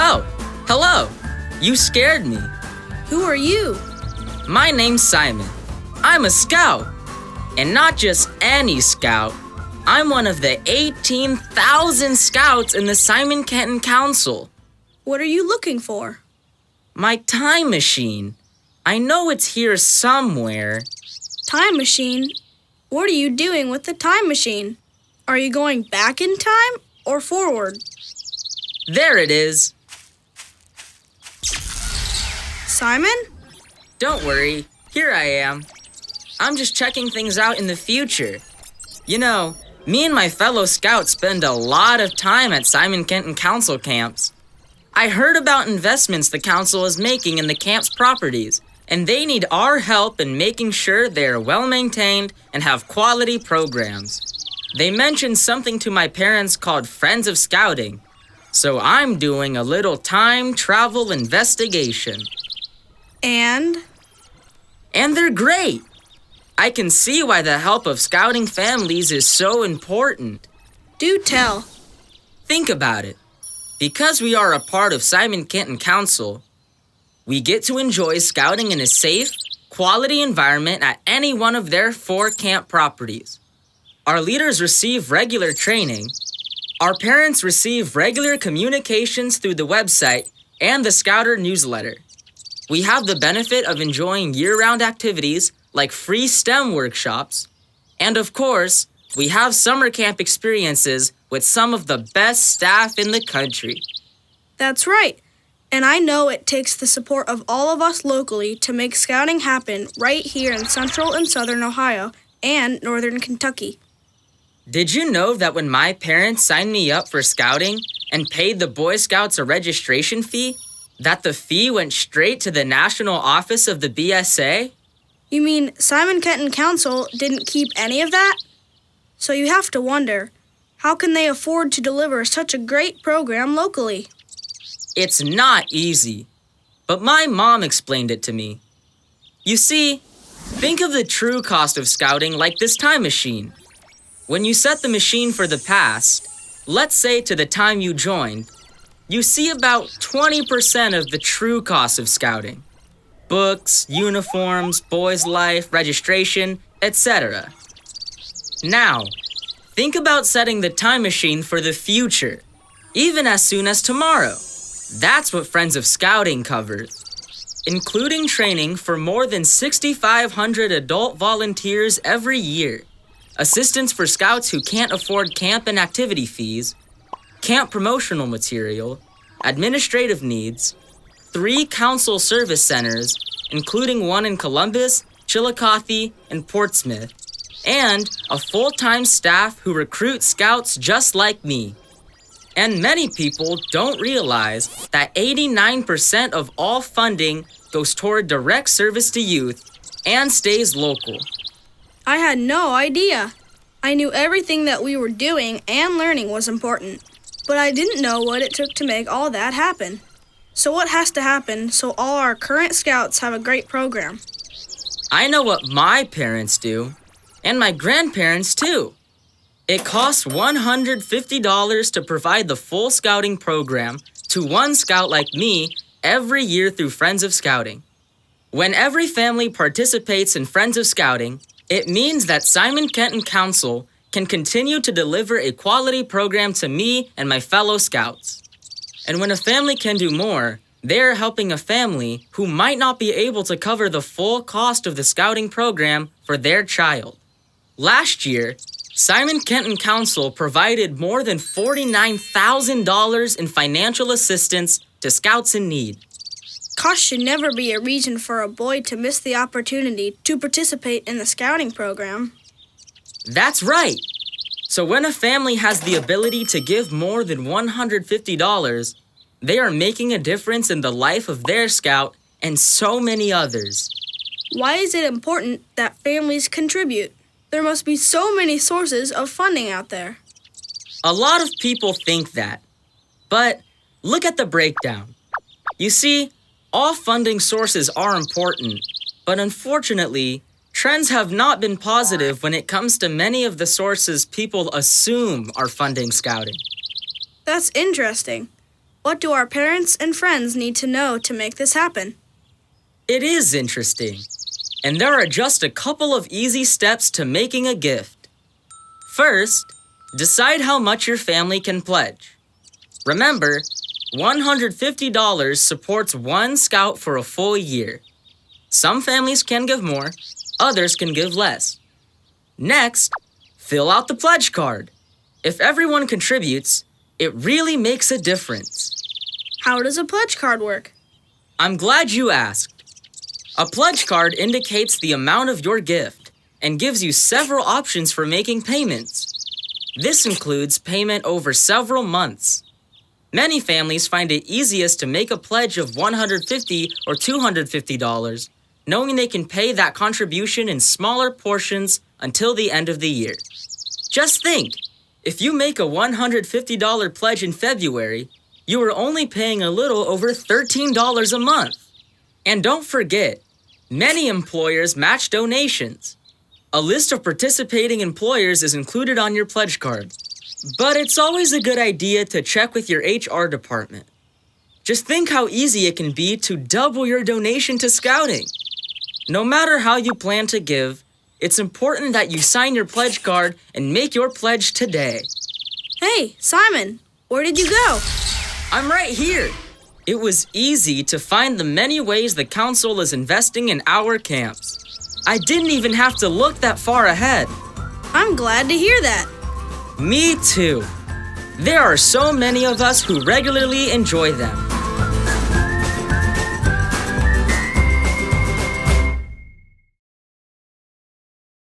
Oh, hello. You scared me. Who are you? My name's Simon. I'm a scout. And not just any scout. I'm one of the 18,000 scouts in the Simon Kenton Council. What are you looking for? My time machine. I know it's here somewhere. Time machine? What are you doing with the time machine? Are you going back in time or forward? There it is. Simon? Don't worry, here I am. I'm just checking things out in the future. You know, me and my fellow scouts spend a lot of time at Simon Kenton Council camps. I heard about investments the council is making in the camp's properties, and they need our help in making sure they're well maintained and have quality programs. They mentioned something to my parents called Friends of Scouting, so I'm doing a little time travel investigation. And they're great. I can see why the help of scouting families is so important. Do tell. Think about it. Because we are a part of Simon Kenton Council, we get to enjoy scouting in a safe, quality environment at any one of their 4 camp properties. Our leaders receive regular training. Our parents receive regular communications through the website and the Scouter newsletter. We have the benefit of enjoying year-round activities like free STEM workshops. And of course, we have summer camp experiences with some of the best staff in the country. That's right. And I know it takes the support of all of us locally to make scouting happen right here in central and southern Ohio and northern Kentucky. Did you know that when my parents signed me up for scouting and paid the Boy Scouts a registration fee, that the fee went straight to the national office of the BSA? You mean Simon Kenton Council didn't keep any of that? So you have to wonder, how can they afford to deliver such a great program locally? It's not easy, but my mom explained it to me. You see, think of the true cost of scouting like this time machine. When you set the machine for the past, let's say to the time you joined, you see about 20% of the true cost of scouting. Books, uniforms, boys' life, registration, etc. Now, think about setting the time machine for the future, even as soon as tomorrow. That's what Friends of Scouting covers, including training for more than 6,500 adult volunteers every year, assistance for scouts who can't afford camp and activity fees, camp promotional material, administrative needs, 3 council service centers, including one in Columbus, Chillicothe, and Portsmouth, and a full-time staff who recruit scouts just like me. And many people don't realize that 89% of all funding goes toward direct service to youth and stays local. I had no idea. I knew everything that we were doing and learning was important, but I didn't know what it took to make all that happen. So what has to happen so all our current scouts have a great program? I know what my parents do, and my grandparents too. It costs $150 to provide the full scouting program to one scout like me every year through Friends of Scouting. When every family participates in Friends of Scouting, it means that Simon Kenton Council can continue to deliver a quality program to me and my fellow scouts. And when a family can do more, they are helping a family who might not be able to cover the full cost of the scouting program for their child. Last year, Simon Kenton Council provided more than $49,000 in financial assistance to scouts in need. Cost should never be a reason for a boy to miss the opportunity to participate in the scouting program. That's right. So when a family has the ability to give more than $150, they are making a difference in the life of their scout and so many others. Why is it important that families contribute? There must be so many sources of funding out there. A lot of people think that. But look at the breakdown. You see, all funding sources are important, but unfortunately, trends have not been positive when it comes to many of the sources people assume are funding scouting. That's interesting. What do our parents and friends need to know to make this happen? It is interesting. And there are just a couple of easy steps to making a gift. First, decide how much your family can pledge. Remember, $150 supports one scout for a full year. Some families can give more, others can give less. Next, fill out the pledge card. If everyone contributes, it really makes a difference. How does a pledge card work? I'm glad you asked. A pledge card indicates the amount of your gift and gives you several options for making payments. This includes payment over several months. Many families find it easiest to make a pledge of $150 or $250, knowing they can pay that contribution in smaller portions until the end of the year. Just think, if you make a $150 pledge in February, you are only paying a little over $13 a month. And don't forget, many employers match donations. A list of participating employers is included on your pledge card. But it's always a good idea to check with your HR department. Just think how easy it can be to double your donation to Scouting. No matter how you plan to give, it's important that you sign your pledge card and make your pledge today. Hey, Simon, where did you go? I'm right here. It was easy to find the many ways the council is investing in our camps. I didn't even have to look that far ahead. I'm glad to hear that. Me too. There are so many of us who regularly enjoy them.